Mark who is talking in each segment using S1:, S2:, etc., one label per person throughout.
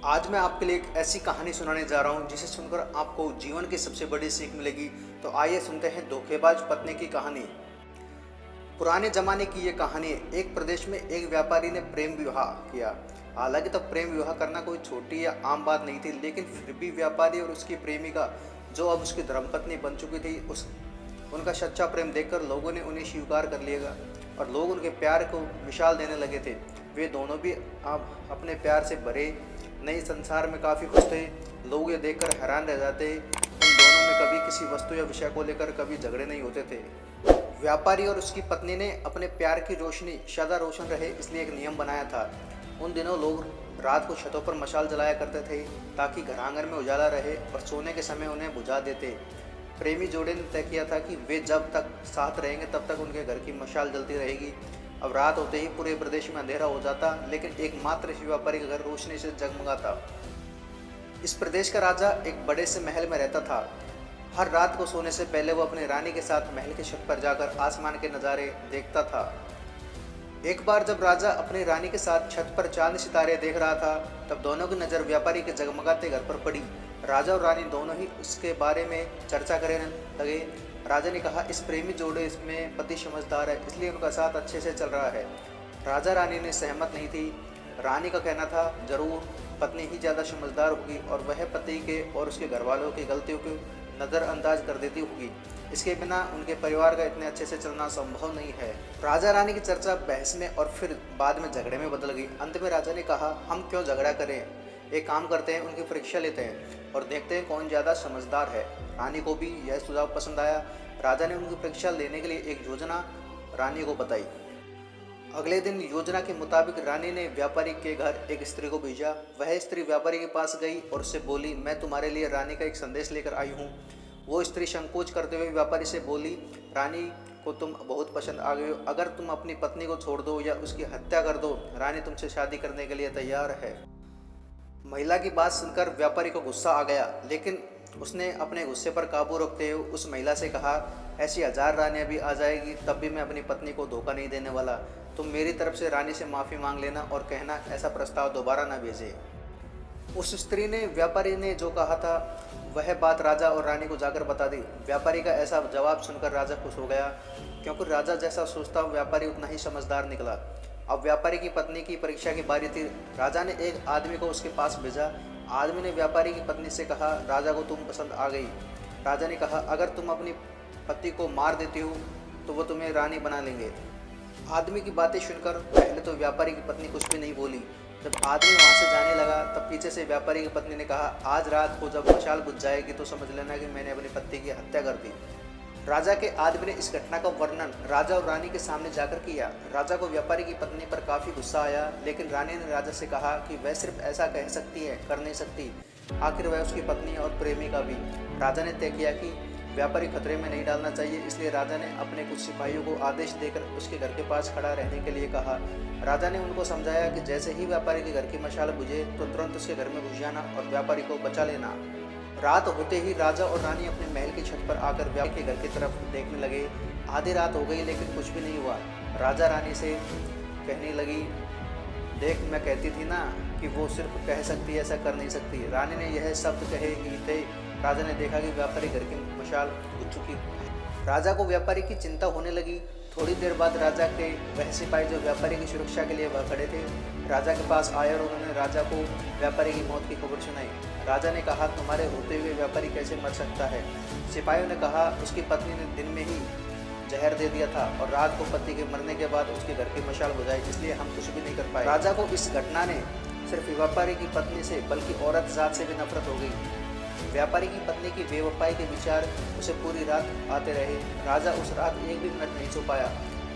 S1: आज मैं आपके लिए एक ऐसी कहानी सुनाने जा रहा हूँ जिसे सुनकर आपको जीवन की सबसे बड़ी सीख मिलेगी। तो आइए सुनते हैं धोखेबाज पत्नी की कहानी। पुराने जमाने की ये कहानी है। एक प्रदेश में एक व्यापारी ने प्रेम विवाह किया। हालांकि तब प्रेम विवाह करना कोई छोटी या आम बात नहीं थी, लेकिन फिर भी व्यापारी और उसकी प्रेमिका, जो अब उसकी धर्मपत्नी बन चुकी थी, उस उनका सच्चा प्रेम देखकर लोगों ने उन्हें स्वीकार कर लिया और लोग उनके प्यार को विशाल देने लगे थे। वे दोनों भी अब अपने प्यार से भरे नए संसार में काफ़ी खुश थे। लोग ये देखकर हैरान रह जाते। उन दोनों में कभी किसी वस्तु या विषय को लेकर कभी झगड़े नहीं होते थे। व्यापारी और उसकी पत्नी ने अपने प्यार की रोशनी सदा रोशन रहे, इसलिए एक नियम बनाया था। उन दिनों लोग रात को छतों पर मशाल जलाया करते थे ताकि घर आंगन में उजाला रहे और सोने के समय उन्हें बुझा देते। प्रेमी जोड़े ने तय किया था कि वे जब तक साथ रहेंगे तब तक उनके घर की मशाल जलती रहेगी। अब रात होते ही पूरे प्रदेश में अंधेरा हो जाता, लेकिन एकमात्र इस व्यापारी का घर रोशनी से जगमगाता। इस प्रदेश का राजा एक बड़े से महल में रहता था। हर रात को सोने से पहले वो अपनी रानी के साथ महल के छत पर जाकर आसमान के नज़ारे देखता था। एक बार जब राजा अपनी रानी के साथ छत पर चांद सितारे देख रहा था, तब दोनों की नज़र व्यापारी के जगमगाते घर पर पड़ी। राजा और रानी दोनों ही उसके बारे में चर्चा करने लगे। राजा ने कहा, इस प्रेमी जोड़े इसमें पति समझदार है, इसलिए उनका साथ अच्छे से चल रहा है। राजा रानी ने सहमत नहीं थी। रानी का कहना था, जरूर पत्नी ही ज़्यादा समझदार होगी और वह पति के और उसके घर वालों की गलतियों को नज़रअंदाज कर देती होगी। इसके बिना उनके परिवार का इतने अच्छे से चलना संभव नहीं है। राजा रानी की चर्चा बहस में और फिर बाद में झगड़े में बदल गई। अंत में राजा ने कहा, हम क्यों झगड़ा करें, एक काम करते हैं, उनकी परीक्षा लेते हैं और देखते हैं कौन ज़्यादा समझदार है। रानी को भी यह सुझाव पसंद आया। राजा ने उनकी परीक्षा लेने के लिए एक योजना रानी को बताई। अगले दिन योजना के मुताबिक रानी ने व्यापारी के घर एक स्त्री को भेजा। वह स्त्री व्यापारी के पास गई और उससे बोली, मैं तुम्हारे लिए रानी का एक संदेश लेकर आई हूँ। वो स्त्री संकोच करते हुए व्यापारी से बोली, रानी को तुम बहुत पसंद आ गए हो। अगर तुम अपनी पत्नी को छोड़ दो या उसकी हत्या कर दो, रानी तुमसे शादी करने के लिए तैयार है। महिला की बात सुनकर व्यापारी को गुस्सा आ गया, लेकिन उसने अपने गुस्से पर काबू रखते हुए उस महिला से कहा, ऐसी 1000 रानियां भी आ जाएगी तब भी मैं अपनी पत्नी को धोखा नहीं देने वाला। तुम मेरी तरफ से रानी से माफ़ी मांग लेना और कहना ऐसा प्रस्ताव दोबारा ना भेजे। उस स्त्री ने व्यापारी ने जो कहा था वह बात राजा और रानी को जाकर बता दी। व्यापारी का ऐसा जवाब सुनकर राजा खुश हो गया, क्योंकि राजा जैसा सोचता व्यापारी उतना ही समझदार निकला। अब व्यापारी की पत्नी की परीक्षा की बारी थी। राजा ने एक आदमी को उसके पास भेजा। आदमी ने व्यापारी की पत्नी से कहा, राजा को तुम पसंद आ गई। राजा ने कहा, अगर तुम अपनी पति को मार देती हो तो वो तुम्हें रानी बना लेंगे। आदमी की बातें सुनकर पहले तो व्यापारी की पत्नी कुछ भी नहीं बोली। जब आदमी वहाँ से जाने लगा तब पीछे से व्यापारी की पत्नी ने कहा, आज रात को जब मशाल बुझ जाएगी तो समझ लेना कि मैंने अपनी पति की हत्या कर दी। राजा के आदमी ने इस घटना का वर्णन राजा और रानी के सामने जाकर किया। राजा को व्यापारी की पत्नी पर काफ़ी गुस्सा आया, लेकिन रानी ने राजा से कहा कि वह सिर्फ ऐसा कह सकती है, कर नहीं सकती। आखिर वह उसकी पत्नी और प्रेमिका भी। राजा ने तय किया कि व्यापारी खतरे में नहीं डालना चाहिए, इसलिए राजा ने अपने कुछ सिपाहियों को आदेश देकर उसके घर के पास खड़ा रहने के लिए कहा। राजा ने उनको समझाया कि जैसे ही व्यापारी के घर की मशाल बुझे तो तुरंत उसके घर में घुस जाना और व्यापारी को बचा लेना। रात होते ही राजा और रानी अपने महल की छत पर आकर व्यापारी के घर की तरफ देखने लगे। आधी रात हो गई लेकिन कुछ भी नहीं हुआ। राजा रानी से कहने लगी, देख मैं कहती थी ना कि वो सिर्फ कह सकती है, ऐसा कर नहीं सकती। रानी ने यह शब्द कहे ही थे राजा ने देखा कि व्यापारी घर की मशाल बुझ चुकी। राजा को व्यापारी की चिंता होने लगी। थोड़ी देर बाद राजा के वह सिपाही जो व्यापारी की सुरक्षा के लिए वह खड़े थे, राजा के पास आए और उन्होंने राजा को व्यापारी की मौत की खबर सुनाई। राजा ने कहा, तुम्हारे होते हुए व्यापारी कैसे मर सकता है। सिपाहियों ने कहा, उसकी पत्नी ने दिन में ही जहर दे दिया था और रात को पति के मरने के बाद उसके घर की मशाल बुझाई, इसलिए हम कुछ भी नहीं कर पाए। राजा को इस घटना ने सिर्फ व्यापारी की पत्नी से बल्कि औरत जात से भी नफरत हो गई। व्यापारी की पत्नी की बेवफाई के विचार उसे पूरी रात आते रहे। राजा उस रात एक भी मिनट नहीं सो पाया।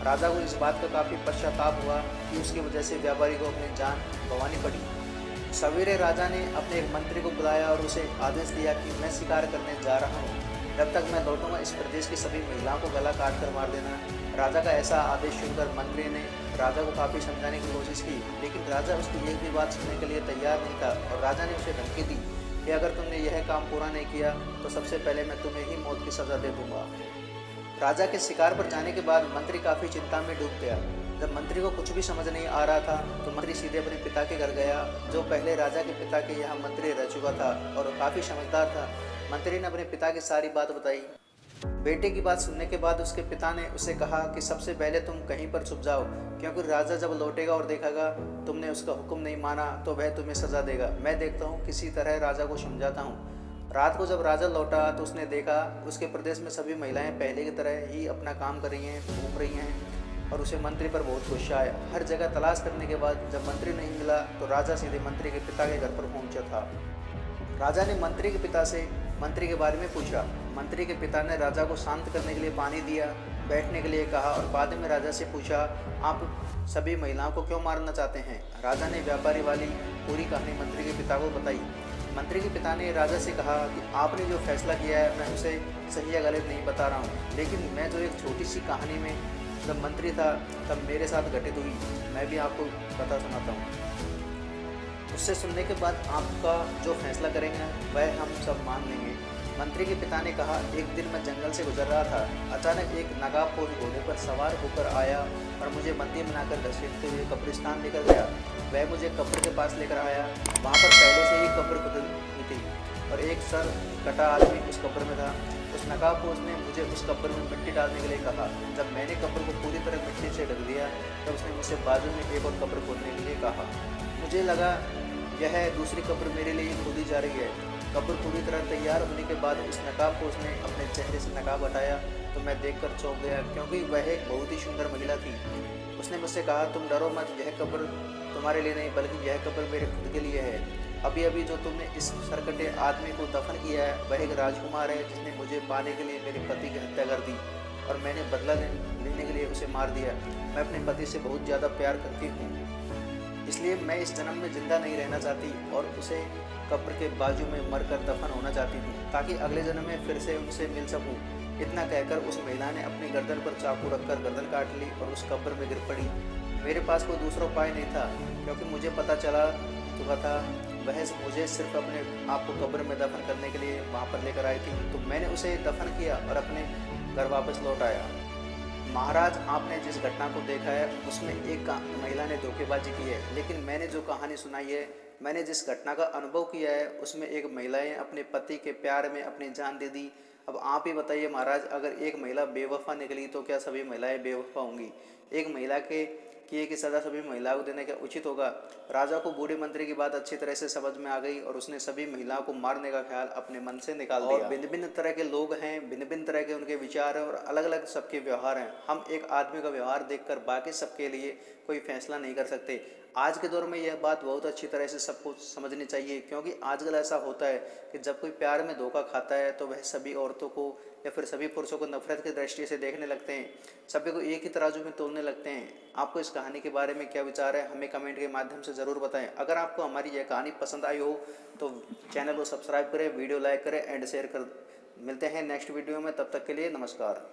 S1: राजा को इस बात का काफ़ी पश्चाताप हुआ कि उसकी वजह से व्यापारी को अपनी जान गंवानी पड़ी। सवेरे राजा ने अपने एक मंत्री को बुलाया और उसे आदेश दिया कि मैं शिकार करने जा रहा हूँ, जब तक मैं लौटूंगा इस प्रदेश की सभी महिलाओं को गला काट कर मार देना। राजा का ऐसा आदेश सुनकर मंत्री ने राजा को काफ़ी समझाने की कोशिश की, लेकिन राजा उसकी एक भी बात सुनने के लिए तैयार नहीं था और राजा ने उसे धमकी दी कि अगर तुमने यह काम पूरा नहीं किया तो सबसे पहले मैं तुम्हें ही मौत की सज़ा दे दूंगा। राजा के शिकार पर जाने के बाद मंत्री काफ़ी चिंता में डूब गया। जब मंत्री को कुछ भी समझ नहीं आ रहा था तो मंत्री सीधे अपने पिता के घर गया, जो पहले राजा के पिता के यहाँ मंत्री रह चुका था और काफ़ी समझदार था। मंत्री ने अपने पिता की सारी बात बताई। बेटे की बात सुनने के बाद उसके पिता ने उसे कहा कि सबसे पहले तुम कहीं पर छुप जाओ, क्योंकि राजा जब लौटेगा और देखेगा तुमने उसका हुक्म नहीं माना तो वह तुम्हें सजा देगा। मैं देखता हूँ किसी तरह राजा को समझाता हूँ। रात को जब राजा लौटा तो उसने देखा उसके प्रदेश में सभी महिलाएं पहले की तरह ही अपना काम कर रही हैं, घूम रही हैं, और उसे मंत्री पर बहुत गुस्सा आया। हर जगह तलाश करने के बाद जब मंत्री नहीं मिला तो राजा सीधे मंत्री के पिता के घर पर पहुंचा था। राजा ने मंत्री के पिता से मंत्री के बारे में पूछा। मंत्री के पिता ने राजा को शांत करने के लिए पानी दिया, बैठने के लिए कहा और बाद में राजा से पूछा, आप सभी महिलाओं को क्यों मारना चाहते हैं? राजा ने व्यापारी वाली पूरी कहानी मंत्री के पिता को बताई। मंत्री के पिता ने राजा से कहा कि आपने जो फैसला किया है मैं उसे सही या गलत नहीं बता रहा हूँ, लेकिन मैं जो एक छोटी सी कहानी में जब मंत्री था तब मेरे साथ घटित हुई, मैं भी आपको बता सुनाता हूँ। उससे सुनने के बाद आपका जो फैसला करेंगे वह हम सब मान लेंगे। मंत्री के पिता ने कहा, एक दिन मैं जंगल से गुजर रहा था। अचानक एक नकाबपोश घोड़े पर सवार होकर आया और मुझे बंदी बनाकर घसीटते हुए कब्रिस्तान लेकर गया। वह मुझे कब्र के पास लेकर आया। वहाँ पर पहले से ही कब्र खुदी हुई थी और एक सर कटा आदमी उस कब्र में था। उस नकाबपोश ने मुझे उस कब्र में मिट्टी डालने के लिए कहा। जब मैंने कब्र को पूरी तरह मिट्टी से ढक दिया तब उसने मुझसे बाजू में एक और कब्र खोदने के लिए कहा। मुझे लगा यह दूसरी कब्र मेरे लिए खोदी जा रही है। कब्र पूरी तरह तैयार होने के बाद उस नकाबपोश ने अपने चेहरे से नकाब हटाया तो मैं देखकर चौंक गया, क्योंकि वह एक बहुत ही सुंदर महिला थी। उसने मुझसे कहा, तुम डरो मत, यह कब्र तुम्हारे लिए नहीं बल्कि यह कब्र मेरे खुद के लिए है। अभी अभी जो तुमने इस सरकटे आदमी को दफन किया है वह एक राजकुमार है जिसने मुझे पाने के लिए मेरे पति की हत्या कर दी और मैंने बदला लेने के लिए उसे मार दिया। मैं अपने पति से बहुत ज़्यादा प्यार करती हूँ, इसलिए मैं इस जन्म में जिंदा नहीं रहना चाहती और उसे कब्र के बाजू में मरकर दफन होना चाहती हूँ ताकि अगले जन्म में फिर से उनसे मिल सकूँ। इतना कहकर उस महिला ने अपनी गर्दन पर चाकू रखकर गर्दन काट ली और उस कब्र में गिर पड़ी। मेरे पास कोई दूसरा उपाय नहीं था, क्योंकि मुझे पता चला चुका था वह मुझे सिर्फ अपने आप को कब्र में दफन करने के लिए वहाँ पर लेकर आई थी। तो मैंने उसे दफन किया और अपने घर वापस लौट आया। महाराज, आपने जिस घटना को देखा है उसमें एक महिला ने धोखेबाजी की है, लेकिन मैंने जो कहानी सुनाई है, मैंने जिस घटना का अनुभव किया है उसमें एक महिलाएं अपने पति के प्यार में अपनी जान दे दी। अब आप ही बताइए महाराज, अगर एक महिला बेवफा निकली तो क्या सभी महिलाएं बेवफा होंगी? एक महिला के किए की सज़ा सभी महिलाओं को देने का उचित होगा? राजा को बूढ़े मंत्री की बात अच्छी तरह से समझ में आ गई और उसने सभी महिलाओं को मारने का ख्याल अपने मन से निकाल दिया। और भिन्न भिन्न तरह के लोग हैं, भिन्न भिन्न तरह के उनके विचार हैं और अलग अलग सबके व्यवहार हैं। हम एक आदमी का व्यवहार देखकर बाकी सबके लिए कोई फैसला नहीं कर सकते। आज के दौर में यह बात बहुत अच्छी तरह से सबको समझनी चाहिए, क्योंकि आजकल ऐसा होता है कि जब कोई प्यार में धोखा खाता है तो वह सभी औरतों को या फिर सभी पुरुषों को नफरत की दृष्टि से देखने लगते हैं, सभी को एक ही तराजू में तोलने लगते हैं। आपको इस कहानी के बारे में क्या विचार है, हमें कमेंट के माध्यम से ज़रूर बताएं। अगर आपको हमारी यह कहानी पसंद आई हो तो चैनल को सब्सक्राइब करें, वीडियो लाइक करें एंड शेयर कर। मिलते हैं नेक्स्ट वीडियो में, तब तक के लिए नमस्कार।